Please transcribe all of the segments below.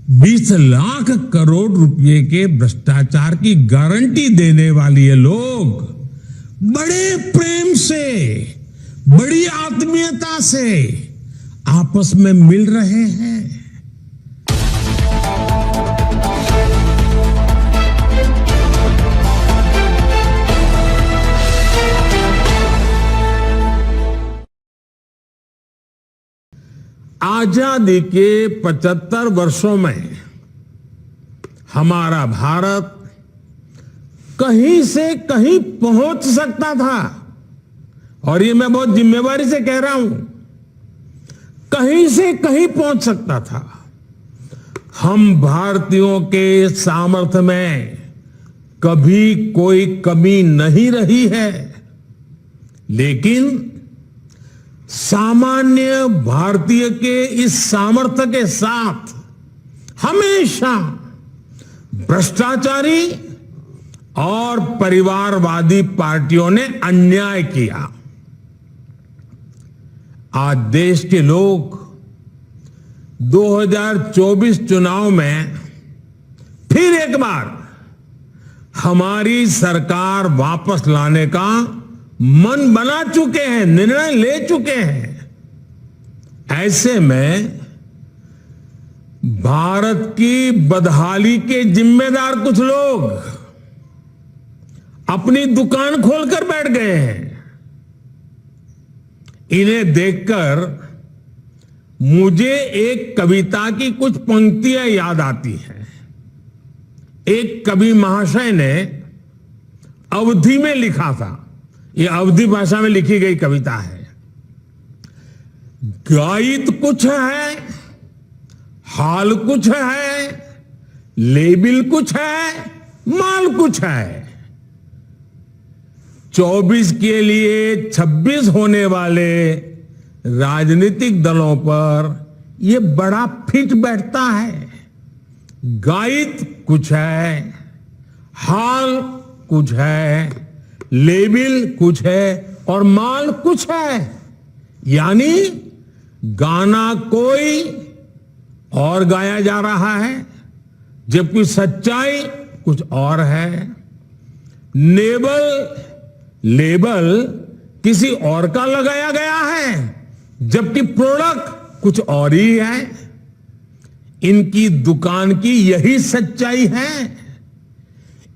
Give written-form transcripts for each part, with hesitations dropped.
20 लाख करोड़ रुपए के भ्रष्टाचार की गारंटी देने वाले ये लोग बड़े प्रेम से, बड़ी आत्मीयता से आपस में मिल रहे हैं। आजादी के 75 वर्षों में हमारा भारत कहीं से कहीं पहुंच सकता था, और ये मैं बहुत जिम्मेवारी से कह रहा हूं, कहीं से कहीं पहुंच सकता था। हम भारतीयों के सामर्थ्य में कभी कोई कमी नहीं रही है, लेकिन सामान्य भारतीय के इस सामर्थ्य के साथ हमेशा भ्रष्टाचारी और परिवारवादी पार्टियों ने अन्याय किया। आज देश के लोग 2024 चुनाव में फिर एक बार हमारी सरकार वापस लाने का मन बना चुके हैं, निर्णय ले चुके हैं। ऐसे में भारत की बदहाली के जिम्मेदार कुछ लोग अपनी दुकान खोलकर बैठ गए हैं। इन्हें देखकर मुझे एक कविता की कुछ पंक्तियां याद आती हैं। एक कवि महाशय ने अवधी में लिखा था, ये अवधी भाषा में लिखी गई कविता है। गायित कुछ है, हाल कुछ है, लेबिल कुछ है, माल कुछ है। 24 के लिए 26 होने वाले राजनीतिक दलों पर यह बड़ा फिट बैठता है। गायित कुछ है, हाल कुछ है, लेबिल कुछ है और माल कुछ है। यानी गाना कोई और गाया जा रहा है, जबकि सच्चाई कुछ और है। लेबल किसी और का लगाया गया है, जबकि प्रोडक्ट कुछ और ही है। इनकी दुकान की यही सच्चाई है।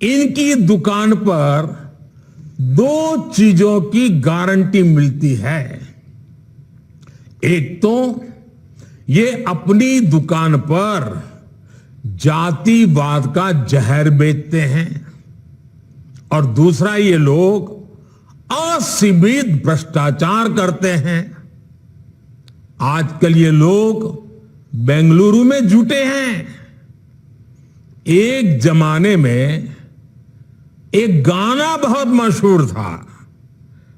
इनकी दुकान पर 2 चीजों की गारंटी मिलती है। एक तो ये अपनी दुकान पर जातिवाद का जहर बेचते हैं, और दूसरा ये लोग असीमित भ्रष्टाचार करते हैं। आजकल ये लोग बेंगलुरु में जुटे हैं। एक जमाने में एक गाना बहुत मशहूर था,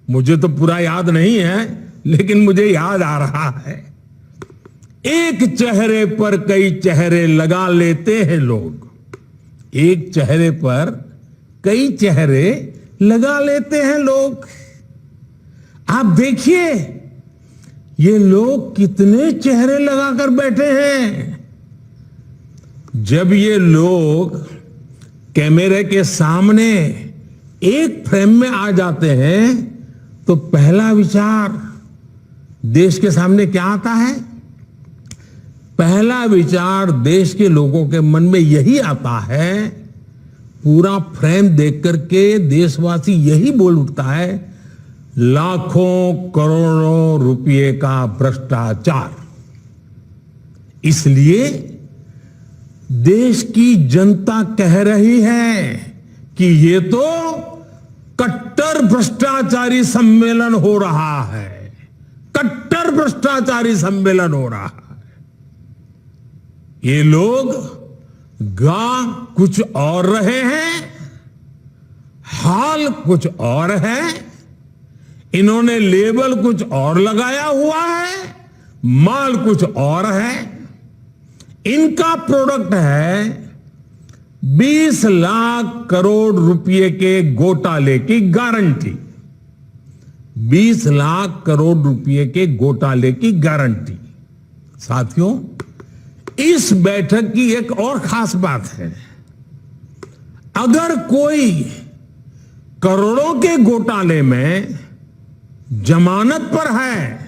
मुझे तो पूरा याद नहीं है, लेकिन मुझे याद आ रहा है। एक चेहरे पर कई चेहरे लगा लेते हैं लोग। एक चेहरे पर कई चेहरे लगा लेते हैं लोग। आप देखिए ये लोग कितने चेहरे लगाकर बैठे हैं। जब ये लोग कैमरे के सामने एक फ्रेम में आ जाते हैं तो पहला विचार देश के सामने क्या आता है? पहला विचार देश के लोगों के मन में यही आता है, पूरा फ्रेम देख करके देशवासी यही बोल उठता है, लाखों करोड़ों रुपए का भ्रष्टाचार। इसलिए देश की जनता कह रही है कि ये तो कट्टर भ्रष्टाचारी सम्मेलन हो रहा है। कट्टर भ्रष्टाचारी सम्मेलन हो रहा है। ये लोग गा कुछ और रहे हैं, हाल कुछ और है। इन्होंने लेबल कुछ और लगाया हुआ है, माल कुछ और है। इनका प्रोडक्ट है 20 लाख करोड़ रुपए के घोटाले की गारंटी। 20 लाख करोड़ रुपए के घोटाले की गारंटी। साथियों, इस बैठक की एक और खास बात है, अगर कोई करोड़ों के घोटाले में जमानत पर है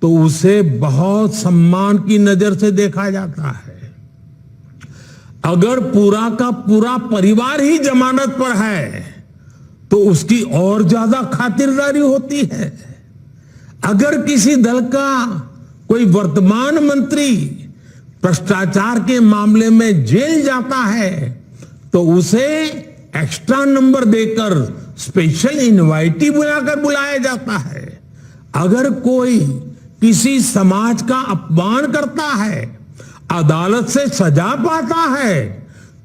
तो उसे बहुत सम्मान की नजर से देखा जाता है। अगर पूरा का पूरा परिवार ही जमानत पर है तो उसकी और ज्यादा खातिरदारी होती है। अगर किसी दल का कोई वर्तमान मंत्री भ्रष्टाचार के मामले में जेल जाता है तो उसे एक्स्ट्रा नंबर देकर स्पेशल इनवाइटी बुलाकर बुलाया जाता है। अगर कोई किसी समाज का अपमान करता है, अदालत से सजा पाता है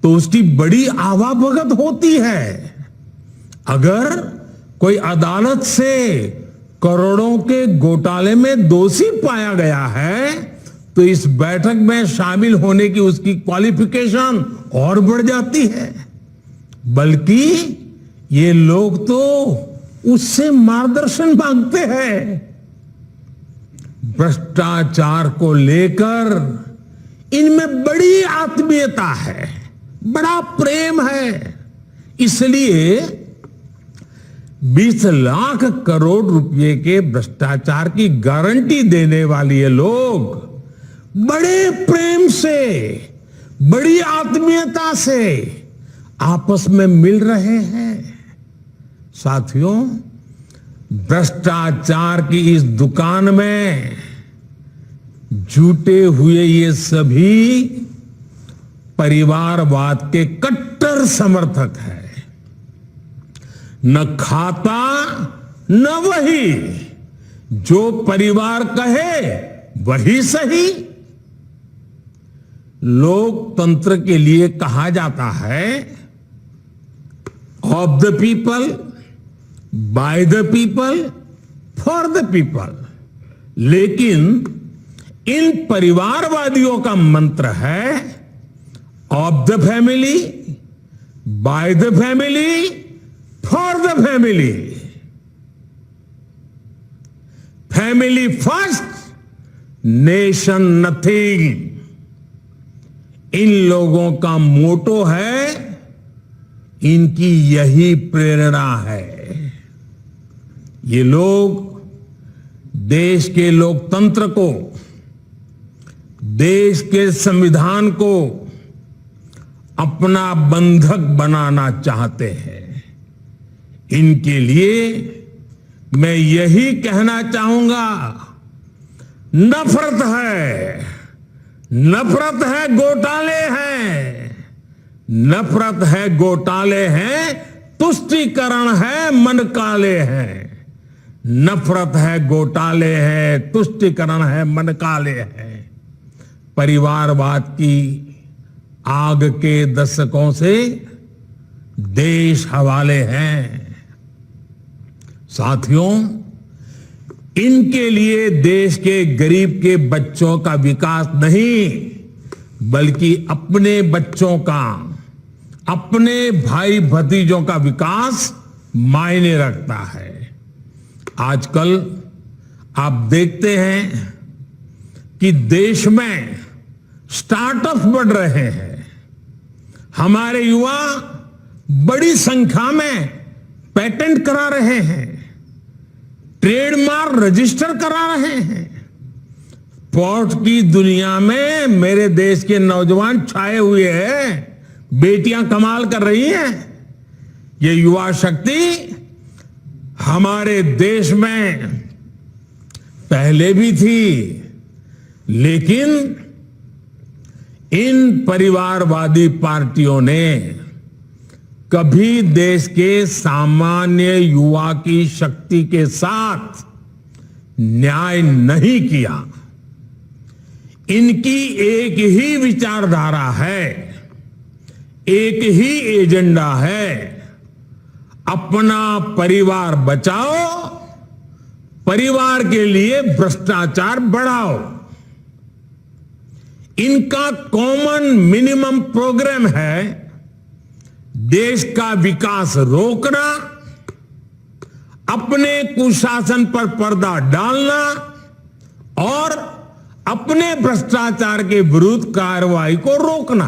तो उसकी बड़ी आवाभगत होती है। अगर कोई अदालत से करोड़ों के घोटाले में दोषी पाया गया है तो इस बैठक में शामिल होने की उसकी क्वालिफिकेशन और बढ़ जाती है। बल्कि ये लोग तो उससे मार्गदर्शन मांगते हैं। भ्रष्टाचार को लेकर इनमें बड़ी आत्मीयता है, बड़ा प्रेम है। इसलिए 20 लाख करोड़ रुपए के भ्रष्टाचार की गारंटी देने वाले ये लोग बड़े प्रेम से, बड़ी आत्मीयता से आपस में मिल रहे हैं। साथियों, भ्रष्टाचार की इस दुकान में जुटे हुए ये सभी परिवारवाद के कट्टर समर्थक हैं। न खाता न वही, जो परिवार कहे वही सही। लोकतंत्र के लिए कहा जाता है of the people, by the people, for the people. लेकिन इन परिवारवादियों का मंत्र है of the family, by the family, for the family. Family first, nation nothing. इन लोगों का मोटो है, इनकी यही प्रेरणा है। ये लोग देश के लोकतंत्र को, देश के संविधान को अपना बंधक बनाना चाहते हैं। इनके लिए मैं यही कहना चाहूंगा, नफरत है, नफरत है, घोटाले हैं, नफरत है, घोटाले हैं, तुष्टीकरण है, मन काले हैं। नफरत है, घोटाले हैं, तुष्टीकरण है, मन काले हैं। परिवारवाद की आग के दशकों से देश हवाले हैं। साथियों, इनके लिए देश के गरीब के बच्चों का विकास नहीं, बल्कि अपने बच्चों का, अपने भाई भतीजों का विकास मायने रखता है। आजकल आप देखते हैं कि देश में स्टार्टअप बढ़ रहे हैं। हमारे युवा बड़ी संख्या में पेटेंट करा रहे हैं, ट्रेडमार्क रजिस्टर करा रहे हैं। स्पोर्ट्स की दुनिया में मेरे देश के नौजवान छाए हुए हैं, बेटियां कमाल कर रही हैं। ये युवा शक्ति हमारे देश में पहले भी थी, लेकिन इन परिवारवादी पार्टियों ने कभी देश के सामान्य युवा की शक्ति के साथ न्याय नहीं किया। इनकी एक ही विचारधारा है, एक ही एजेंडा है, अपना परिवार बचाओ, परिवार के लिए भ्रष्टाचार बढ़ाओ। इनका कॉमन मिनिमम प्रोग्राम है देश का विकास रोकना, अपने कुशासन पर पर्दा डालना और अपने भ्रष्टाचार के विरुद्ध कार्रवाई को रोकना।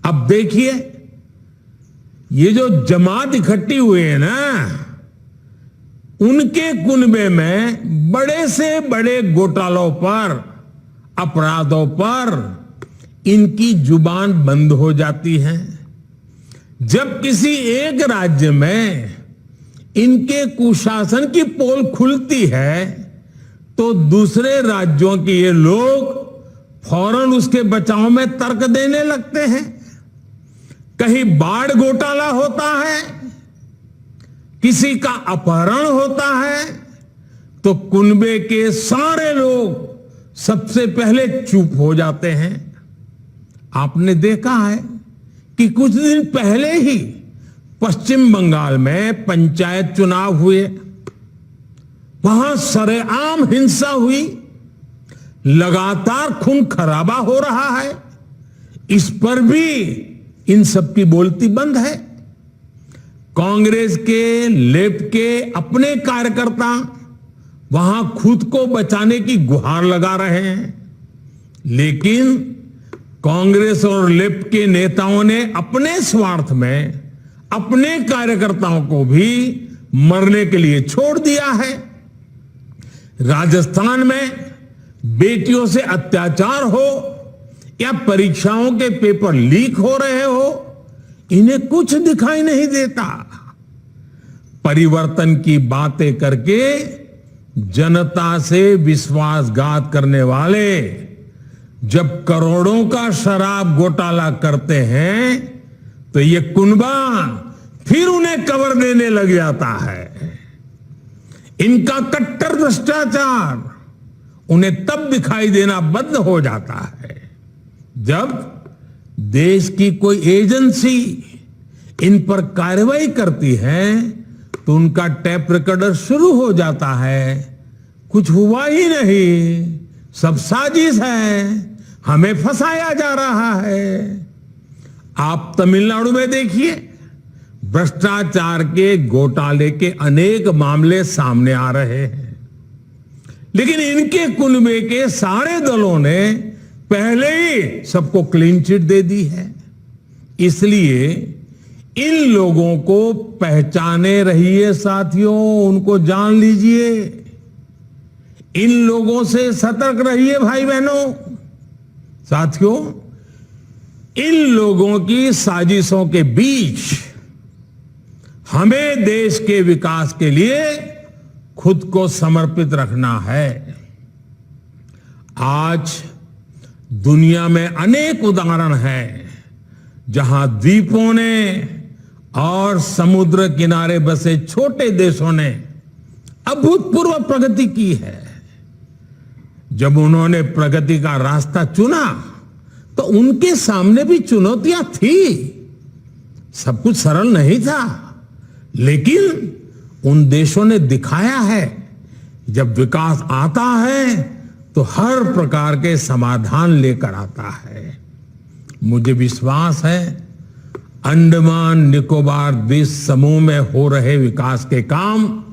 अब देखिए, ये जो जमात इकट्ठी हुई है ना, उनके कुनबे में बड़े से बड़े घोटालों पर, अपराधों पर इनकी जुबान बंद हो जाती है। जब किसी एक राज्य में इनके कुशासन की पोल खुलती है, तो दूसरे राज्यों के ये लोग फौरन उसके बचाव में तर्क देने लगते हैं। कहीं बाढ़ घोटाला होता है, किसी का अपहरण होता है, तो कुनबे के सारे लोग सबसे पहले चुप हो जाते हैं। आपने देखा है कि कुछ दिन पहले ही पश्चिम बंगाल में पंचायत चुनाव हुए, वहां सरेआम हिंसा हुई, लगातार खून खराबा हो रहा है। इस पर भी इन सब की बोलती बंद है। कांग्रेस के, लेफ्ट के अपने कार्यकर्ता वहां खुद को बचाने की गुहार लगा रहे हैं, लेकिन कांग्रेस और लेफ्ट के नेताओं ने अपने स्वार्थ में अपने कार्यकर्ताओं को भी मरने के लिए छोड़ दिया है। राजस्थान में बेटियों से अत्याचार हो या परीक्षाओं के पेपर लीक हो रहे हो, इन्हें कुछ दिखाई नहीं देता। परिवर्तन की बातें करके जनता से विश्वासघात करने वाले जब करोड़ों का शराब घोटाला करते हैं, तो ये कुनबा फिर उन्हें कवर देने लग जाता है। इनका कट्टर भ्रष्टाचार उन्हें तब दिखाई देना बंद हो जाता है जब देश की कोई एजेंसी इन पर कार्रवाई करती है, तो उनका टैप रिकॉर्डर शुरू हो जाता है। कुछ हुआ ही नहीं, सब साजिश है, हमें फंसाया जा रहा है। आप तमिलनाडु में देखिए, भ्रष्टाचार के घोटाले के अनेक मामले सामने आ रहे हैं, लेकिन इनके कुनबे के सारे दलों ने पहले ही सबको क्लीन चिट दे दी है। इसलिए इन लोगों को पहचाने रहिए साथियों, उनको जान लीजिए। इन लोगों से सतर्क रहिए भाई बहनों। साथियों, इन लोगों की साजिशों के बीच हमें देश के विकास के लिए खुद को समर्पित रखना है। आज दुनिया में अनेक उदाहरण हैं जहां द्वीपों ने और समुद्र किनारे बसे छोटे देशों ने अभूतपूर्व प्रगति की है। जब उन्होंने प्रगति का रास्ता चुना, तो उनके सामने भी चुनौतियां थी। सब कुछ सरल नहीं था, लेकिन उन देशों ने दिखाया है जब विकास आता है तो हर प्रकार के समाधान लेकर आता है। मुझे विश्वास है अंडमान निकोबार द्वीप समूह में हो रहे विकास के काम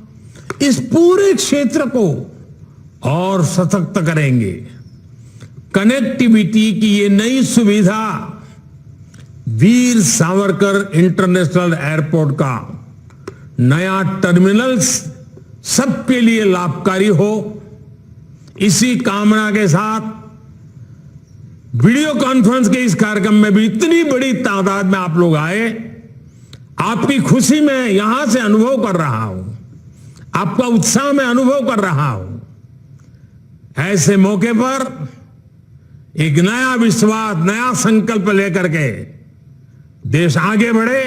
इस पूरे क्षेत्र को और सशक्त करेंगे। कनेक्टिविटी की ये नई सुविधा वीर सावरकर इंटरनेशनल एयरपोर्ट का नया टर्मिनल सबके लिए लाभकारी हो, इसी कामना के साथ वीडियो कॉन्फ्रेंस के इस कार्यक्रम में भी इतनी बड़ी तादाद में आप लोग आए, आपकी खुशी में यहां से अनुभव कर रहा हूं, आपका उत्साह में अनुभव कर रहा हूं। ऐसे मौके पर एक नया विश्वास, नया संकल्प लेकर के देश आगे बढ़े,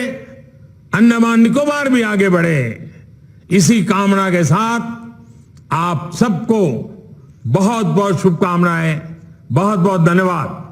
अंडमान निकोबार भी आगे बढ़े, इसी कामना के साथ आप सबको बहुत बहुत शुभकामनाएं, बहुत बहुत धन्यवाद।